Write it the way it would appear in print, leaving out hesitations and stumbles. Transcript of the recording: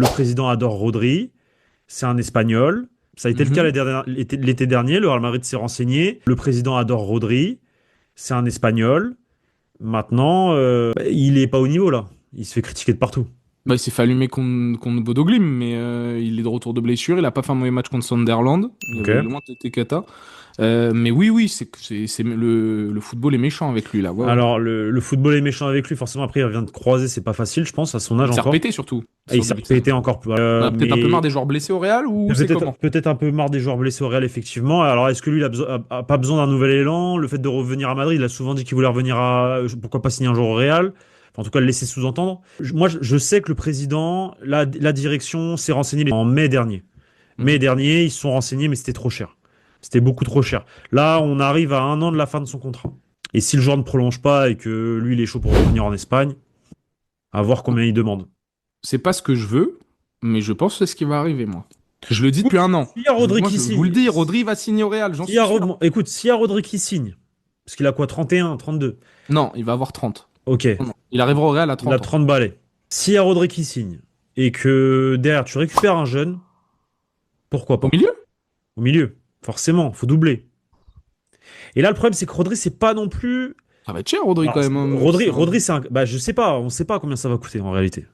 Le président adore Rodri, c'est un Espagnol. Ça a été le cas Mhm. l'été dernier, le Real Madrid s'est renseigné. Le président adore Rodri, c'est un Espagnol. Maintenant, il est pas au niveau là. Il se fait critiquer de partout. Bah, il s'est fait allumer contre Bodo Glimt, mais il est de retour de blessure. Il a pas fait un mauvais match contre Sunderland. Il Ok. avait loin été cata. Mais oui, oui, le football est méchant avec lui là. Ouais, ouais. Alors, le football est méchant avec lui. Forcément, après, il revient de croiser, c'est pas facile, je pense, à son âge Il s'est encore. repété surtout Et il sur le s'est début de saison. répété encore plus. On a peut-être un peu marre Mais des joueurs blessés au Real ou c'est comment? peut-être un peu marre des joueurs blessés au Real, effectivement. Alors, est-ce que lui, il a pas besoin d'un nouvel élan? Le fait de revenir à Madrid, il a souvent dit qu'il voulait revenir pourquoi pas signer un jour au Real? Enfin, en tout cas, le laisser sous-entendre. Moi, je sais que le président, la direction s'est renseignée en mai dernier. Mai Mhm. dernier, ils se sont renseignés, mais c'était trop cher. C'était beaucoup trop cher. Là, on arrive à 1 an de la fin de son contrat. Et si le joueur ne prolonge pas et que lui, il est chaud pour revenir en Espagne, à voir combien il demande. C'est pas ce que je veux, mais je pense que c'est ce qui va arriver, moi. Je le dis Écoute, depuis un an. s'il y a Rodri Moi, qui je vous le signe, dis, Rodri va signer au Real, j'en s'il y suis a sûr. écoute, s'il y a Rodri qui signe, parce qu'il a quoi, 31, 32. Non, il va avoir 30. Ok, Non, non. Il arrivera au Real à il a 30 ans. 30 balais. S'il y a Rodri qui signe, et que derrière tu récupères un jeune, pourquoi Au pas? milieu? Au milieu, forcément, faut doubler. Et là, le problème, c'est que Rodri, c'est pas non plus. Ça va être cher, Rodri, Alors, quand même, hein, Rodri, c'est un. Bah, je sais pas, on sait pas combien ça va coûter en réalité.